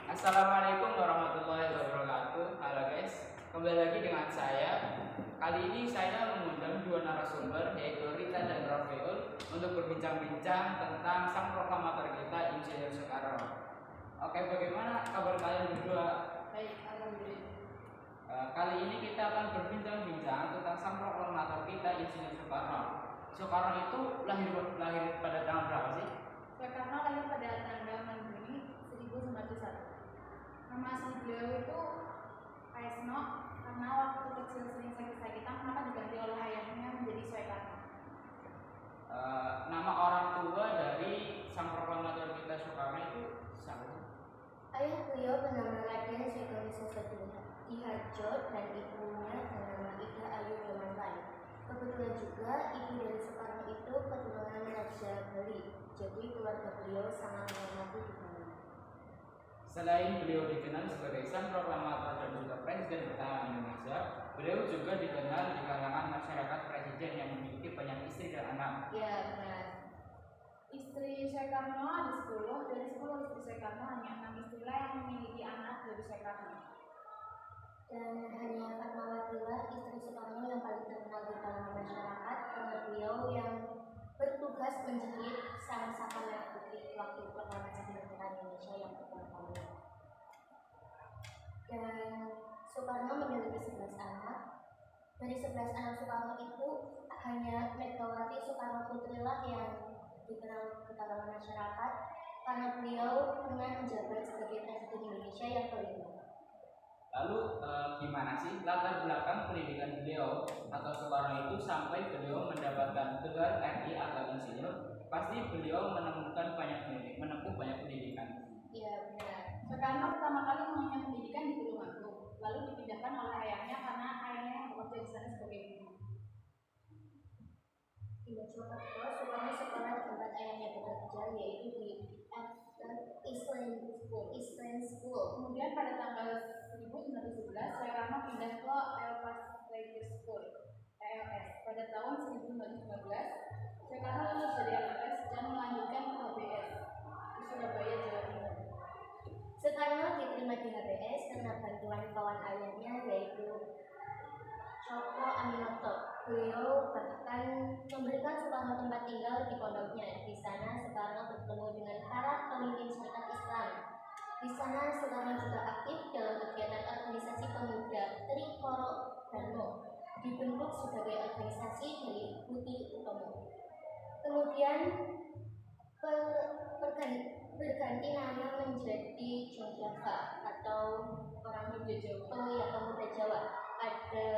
Assalamualaikum warahmatullahi wabarakatuh. Halo guys, kembali lagi dengan saya. Kali ini saya mengundang dua narasumber, yaitu Rita dan Rafiul, untuk berbincang-bincang tentang sang proklamator kita, Insinyur Soekarno. Oke, bagaimana kabar kalian berdua? Baik, alhamdulillah. Kali ini kita akan berbincang-bincang tentang sang proklamator kita, Insinyur Soekarno. Soekarno itu lahir pada tanggal berapa sih? Soekarno lahir pada tanggal 6 Juni 1901. Nama asli beliau itu Kaesno, karena waktu kecil sering sakit-sakitan maka diganti oleh ayahnya menjadi Soekarno. Nama orang tua dari sang proklamator kita Soekarno itu siapa? Ayah beliau bernama Raden Seko Diharjo dan ibunya bernama Ida Ayu Dewantan. Kebetulan juga ibu dari Soekarno itu keturunan Raja Bali, jadi keluarga beliau sangat menghormati Bali. Selain beliau dikenal sebagai sang proklamator dan juga presiden pertama Indonesia, beliau juga dikenal di kalangan masyarakat presiden yang memiliki banyak istri dan anak. Ya, benar. Istri Soekarno ada 10, dari 10 istri Soekarno hanya 6 istrilah yang memiliki anak dari Soekarno. Dan hanya Fatmawatilah istri Soekarno yang paling terkenal di kalangan masyarakat karena beliau yang bertugas menjahit sang saka merah putih waktu proklamasi kemerdekaan Indonesia yang pertama kali. Dan Soekarno memiliki 11 anak. Dari 11 anak Soekarno itu hanya Megawati Soekarno Putrilah yang dikenal di kalangan masyarakat karena beliau pernah menjabat sebagai presiden Indonesia yang kelima. Lalu gimana sih latar belakang pendidikan beliau atau Soekarno itu sampai beliau mendapatkan gelar RI atau insinyur? Pasti beliau menempuh banyak pendidikan. Iya, benar. Soekarno pertama kali mengenyam pendidikan di Tulungagung, lalu dipindahkan oleh ayahnya karena ayahnya yang bekerja di sana sebagai guru. Di Mojokerto, Soekarno sekolah di tempat ayahnya bekerja, yaitu di Eastland School. Kemudian pada tanggal 1911, Soekarno pindah ke Elpas Leger School (ELS). Pada tahun 1915, Soekarno lulus dari ELS dan melanjutkan ke HBS di Surabaya, Jawa Timur. Soekarno diterima di HBS karena bantuan kawan ayahnya, yaitu Cokro Aminoto. Beliau bahkan memberikan Soekarno tempat tinggal di pondoknya. Di sana Soekarno bertemu dengan para pemimpin Serikat Islam. Di sana Soekarno juga aktif dalam kegiatan organisasi pemuda Trikoro Dharma, dibentuk sebagai organisasi dari Budi Utomo. Kemudian berganti nama menjadi Jongjava atau orang muda Jawa, pemuda Jawa pada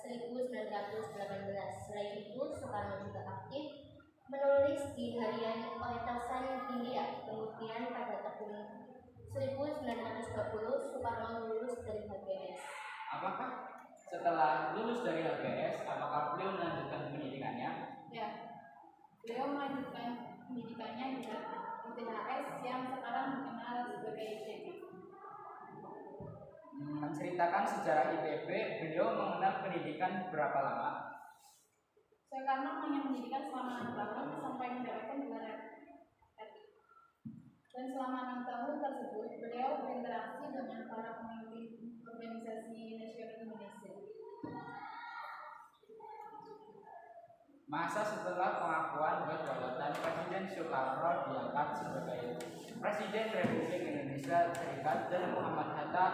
1918. Selain itu, Soekarno juga aktif menulis di harian Oetelsan India. Kemudian pada tahun 1920, Soekarno lulus dari HBS. Apakah setelah lulus dari HBS, apakah beliau melanjutkan pendidikannya? Ya, beliau melanjutkan pendidikannya di ITHS yang sekarang dikenal sebagai ITB. Menceritakan sejarah ITB, beliau mengenal pendidikan berapa lama? Soekarno mengenyam pendidikan selama 6 tahun sampai mendapatkan gelar RI. Dan selama 6 tahun tersebut, beliau berinteraksi dengan para pemimpin organisasi nasional Indonesia. Masa setelah pengakuan kedaulatan Presiden Soekarno diangkat sebagai Presiden Republik Indonesia Serikat dan Muhammad Hatta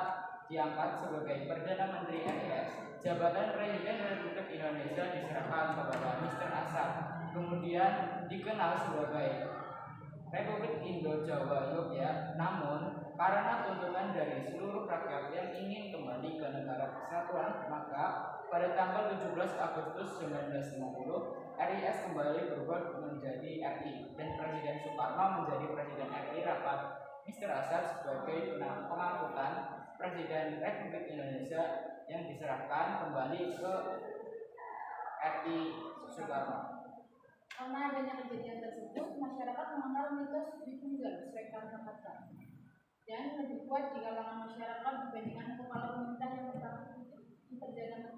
diangkat sebagai Perdana Menteri RIS, jabatan Presiden Republik Indonesia diserahkan kepada Mr. Asad, kemudian dikenal sebagai Republik Indo-Jawa Yogyakarta. Namun, karena tuntutan dari seluruh rakyat yang ingin kembali ke negara kesatuan, maka pada tanggal 17 Agustus 1950, RIS kembali berubah menjadi RI dan Presiden Soekarno menjadi Presiden RI rapat Mr. Asad sebagai pengangkutan Presiden Republik Indonesia yang diserahkan kembali ke RI Soekarno. Karena adanya kejadian tersebut, masyarakat mengenal mitos Ditunggal Soekarno-Hatta dan lebih kuat di kalangan masyarakat dibandingkan kepala pemerintah yang pertama terjadi.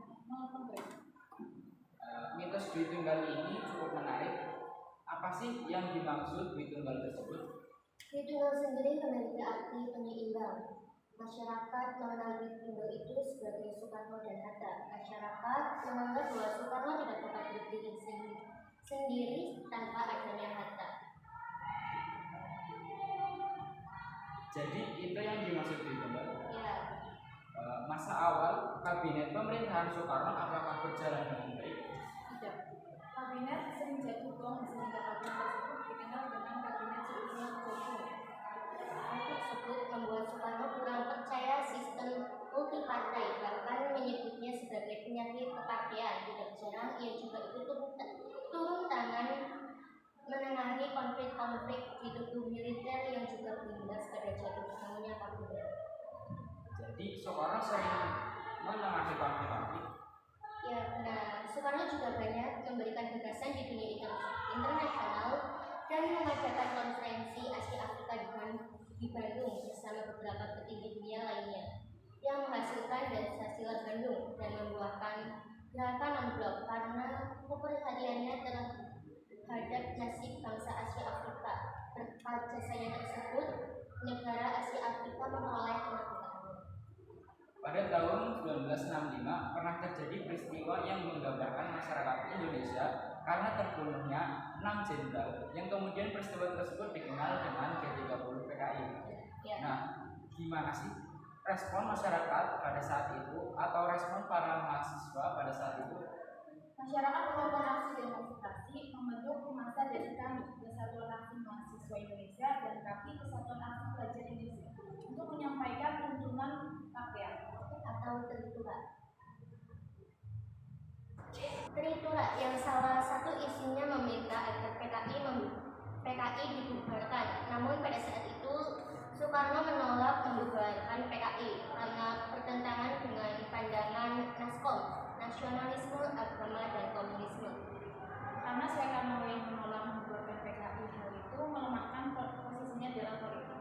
Mitos Dwi Tunggal ini cukup menarik. apa sih yang dimaksud Tritunggal tersebut? Tritunggal sendiri memiliki arti penyeimbang. Masyarakat mengenal Tritunggal itu sebagai Soekarno dan Hatta. Masyarakat menganggap bahwa Soekarno tidak dapat berdiri sendiri tanpa adanya Hatta. Jadi itu yang dimaksud Tritunggal. Ya, Masa awal kabinet pemerintahan Soekarno apakah berjalan dengan baik? Tidak. Kabinet sering jatuh gong sehingga kabinet tersebut dikenal dengan kabinet seutuhan Jokowi. hal tersebut membuat Soekarno kurang percaya sistem multipartai, bahkan menyebutnya sebagai penyakit kepartean. Tidak jarang ia juga ikut turun tangan menengahi konflik-konflik di tubuh militer yang juga berimbas pada jatuh bangunnya kabinet. Jadi Soekarno sering menengahi konflik. Ya, nah, Soekarno juga banyak memberikan gagasan di dunia internasional dan mengadakan konferensi Asia Afrika di Bandung bersama beberapa petinggi dunia lainnya yang menghasilkan Pancasila Bandung dan membuahkan gerakan non-blok karena keprihatiannya terhadap nasib bangsa Asia Afrika. Berkat jasanya tersebut, negara Asia Afrika memperoleh kemerdekaan. Pada tahun 1965 pernah terjadi peristiwa yang menggambarkan masyarakat Indonesia karena terbunuhnya 6 jenderal yang kemudian peristiwa tersebut dikenal dengan G30 PKI. Ya. Nah, gimana sih respon masyarakat pada saat itu atau respon para mahasiswa pada saat itu? Masyarakat melakukan aksi demonstrasi membentuk massa dari kami, Kesatuan Aksi Mahasiswa Indonesia, dan KAPI, Kesatuan Aksi Pelajar Indonesia, untuk menyampaikan tuntunan rakyat Atau Tritura. Tritura yang salah satu isinya meminta agar PKI dibubarkan. Namun pada saat itu Soekarno menolak membubarkan PKI karena bertentangan dengan pandangan NASCOM, nasionalisme, agama, dan komunisme. karena Soekarno yang menolak membubarkan PKI. Hal itu melemahkan posisinya dalam politik.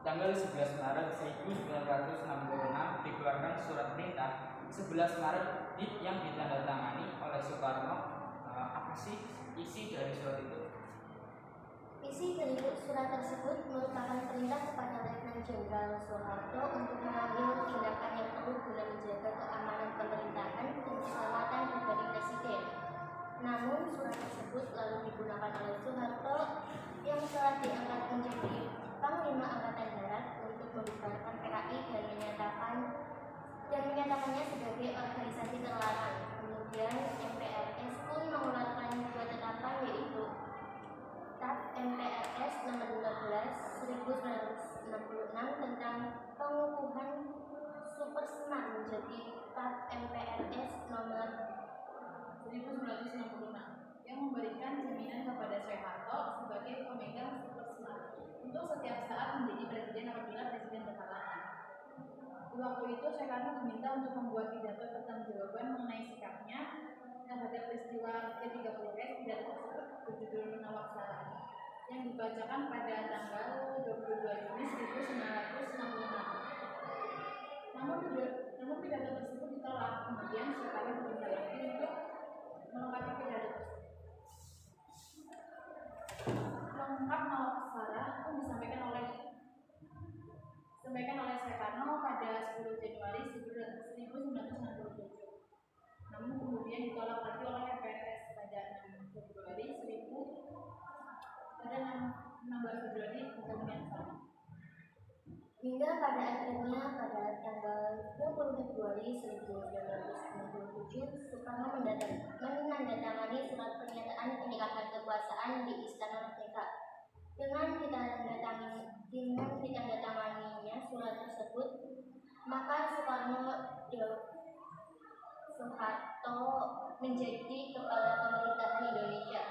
Tanggal 11 Maret 1966 dikeluarkan surat perintah 11 Maret yang ditandatangani oleh Soekarno. Apa sih isi dari surat itu? Isi dari surat tersebut merupakan perintah kepada Letnan Jenderal Soeharto untuk mengambil tindakan yang perlu guna menjaga keamanan pemerintahan dan keselamatan pribadi Presiden. Namun surat tersebut lalu digunakan oleh Soeharto yang telah diangkat menjadi Panglima Angkatan Darat untuk membubarkan PKI dan menyatakannya sebagai organisasi terlarang. Kemudian MPRS pun mengeluarkan dua tetapan, yaitu TAP MPRS nomor 12 1966 tentang pengukuhan Supersmart menjadi TAP MPRS nomor 1966 yang memberikan jaminan kepada Soeharto sebagai pemegang Supersmart untuk setiap saat menjadi presiden apabila presiden berhalangan. Di waktu itu Soekarno diminta untuk membuat pidato pertanggungjawaban mengenai sikapnya terhadap peristiwa G30S. Pidato tersebut berjudul Nawabsara yang dibacakan pada tanggal 22 Juni 1966. Namun pidato tersebut ditolak. Kemudian Soekarno diminta lagi untuk melengkapi pidato tersebut. Lengkap Nawabsara pun disampaikan oleh Soekarno pada 10 Januari 1967. Namun kemudian ditolak lagi oleh MPRS pada 16 Februari tahun yang sama. hingga pada akhirnya pada tanggal 20 Februari 1967 Soekarno menandatangani surat pernyataan penyerahan kekuasaan di Istana Merdeka. Dengan ditandatanganinya surat tersebut, maka Soeharto menjadi kepala pemerintahan Indonesia.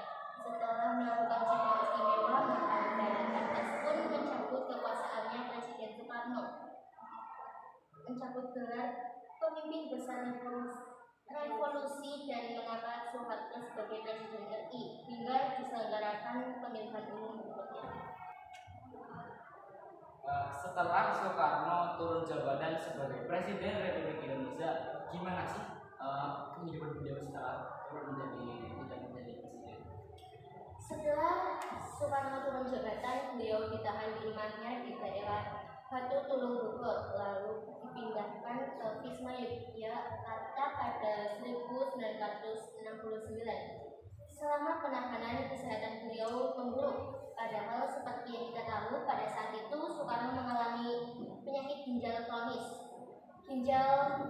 Setelah melakukan sidang istimewa, maka Dalam Atas pun mencabut kekuasaannya Presiden Soekarno, mencabut gelar pemimpin besar revolusi dan mengangkat Soeharto sebagai Presiden RI hingga diselenggarakan pemilihan umum berikutnya. Setelah Soekarno turun jabatan sebagai Presiden Republik Indonesia, gimana sih kehidupan beliau setelah turun tidak menjadi presiden? Setelah Soekarno turun jabatan, beliau ditahan di rumahnya di daerah Batu Tulung Bogor, lalu dipindahkan ke Wisma Yogyakarta pada 1969. Selama penahanan, kesehatan beliau memburuk. Padahal seperti yang kita tahu, pada saat itu Soekarno mengalami penyakit ginjal kronis. Ginjal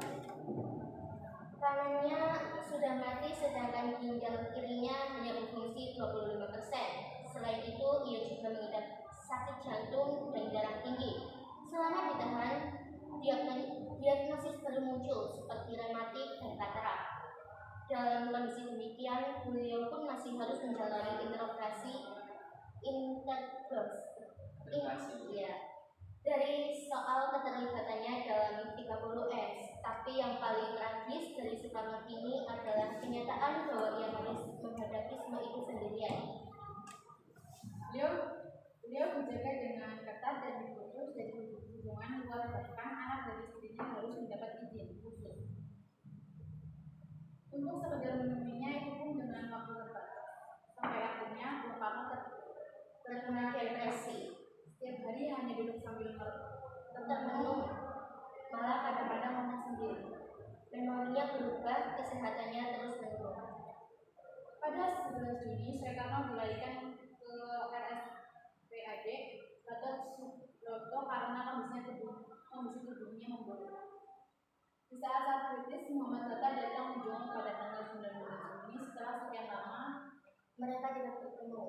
kanannya sudah mati, sedangkan ginjal kirinya hanya berfungsi 25%. Selain itu, ia juga mengidap sakit jantung dan darah tinggi. Selama ditahan, diagnosis baru muncul seperti rematik dan katarak. Dalam kondisi demikian, beliau pun masih harus menjalani integrasi dari soal keterlibatannya dalam 30S. Tapi yang paling tragis dari Soekarno ini adalah kenyataan bahwa ia harus menghadapi semua itu sendirian. Beliau menjaga dengan ketat dan diputus dari hubungan luar, bahkan anak dari istrinya harus mendapat izin khusus. Untuk sekedar menemuinya itu pun dengan waktu terbatas. Sampai akhirnya Bung Karno terkena depresi. Setiap hari hanya duduk sambil termenung, malah kadang-kadang makan sendiri. Memorinya berubah, kesehatannya terus menurun. Pada 11 Juni, Soekarno dilarikan ke RSPAD Gatot Subroto karena kondisi tubuhnya memburuk. Di saat-saat kritis, Muhammad Hatta datang menjenguk pada tanggal 19 Juni. Setelah sekian lama, mereka tidak bertemu.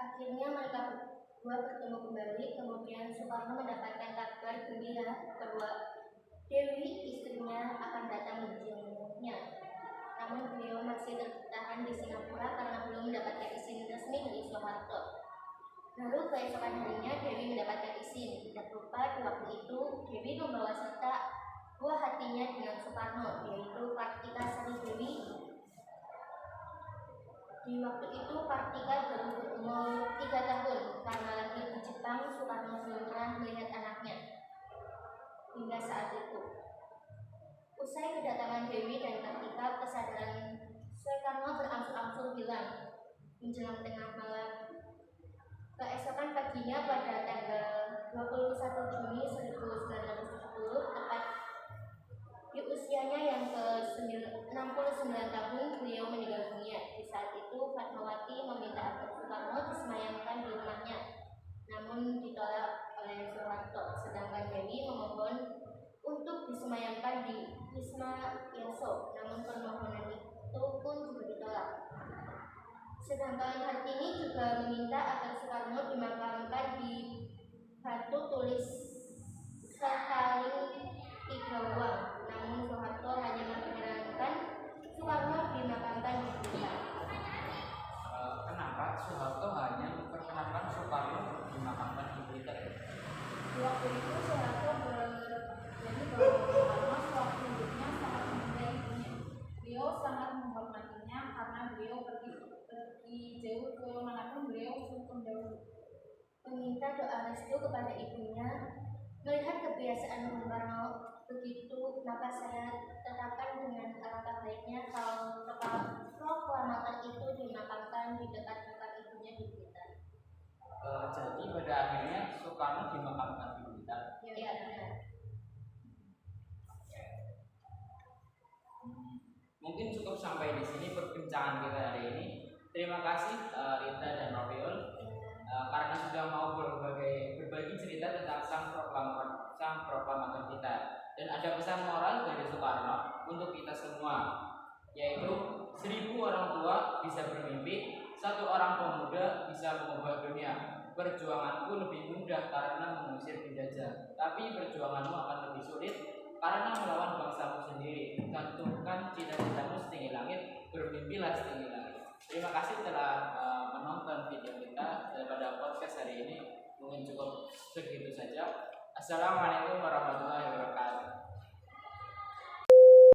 Akhirnya mereka berdua bertemu kembali. Kemudian Soekarno mendapatkan kabar gembira bahwa Dewi, istrinya, akan datang menjenguknya. Namun beliau masih tertahan di Singapura karena belum mendapatkan izin resmi dari Soeharto. Lalu keesokan harinya Dewi mendapatkan izin. Tidak lupa di waktu itu Dewi membawa serta buah hatinya dengan Soekarno, yaitu Kartika Sari Dewi. Di waktu itu Kartika baru berumur 3 tahun. Karena lahir di Jepang, Soekarno belum pernah melihat anaknya hingga saat itu. Usai kedatangan Dewi dan Kartika, kesadaran Soekarno berangsur-angsur hilang. Menjelang tengah malam keesokan paginya pada tanggal 21 Juni 1970, tepat di usianya yang ke-69 tahun, beliau meninggal dunia. Di saat itu Fatmawati meminta agar Soekarno disemayamkan di rumahnya, namun ditolak oleh Soeharto. Sedangkan Dewi memohon untuk disemayamkan di Wisma Yaso, namun permohonan itu pun juga ditolak. Sedangkan Hartini juga meminta agar Soekarno dimakamkan di Batu Tulis Sekali Tigawang, namun Soeharto hanya menyarankan Soekarno dimakamkan di Blitar. Kenapa Soeharto hanya memperkenalkan Soekarno dimakamkan di Blitar? Di waktu itu Soeharto berjanji bahwa Soekarno sewaktu hidupnya sangat mencintai ibunya. Beliau sangat menghormatinya karena beliau pergi jauh ke manapun beliau sungkem dahulu. Meminta doa restu kepada ibunya. Melihat kebiasaan Bung Karno begitu, maka saya tetapkan dengan alangkah baiknya kalau proklamator itu dimakamkan di dekat tempat ibunya di Blitar. Jadi pada akhirnya Soekarno dimakamkan di Blitar. Ya, benar. Mungkin cukup sampai di sini perbincangan kita hari ini. Terima kasih Rita dan Rafiul karena sudah mau berbagi cerita tentang sang proklamator kita. Dan ada pesan moral dari Soekarno untuk kita semua, yaitu 1000 orang tua bisa bermimpi, 1 orang pemuda bisa mengubah dunia. Perjuanganku lebih mudah karena mengusir penjajah, tapi perjuanganmu akan lebih sulit karena melawan bangsamu sendiri. Gantungkan cita-citamu setinggi langit, bermimpilah setinggi langit. Terima kasih telah menonton video kita pada podcast hari ini. Mungkin cukup segitu saja. Assalamualaikum warahmatullahi wabarakatuh.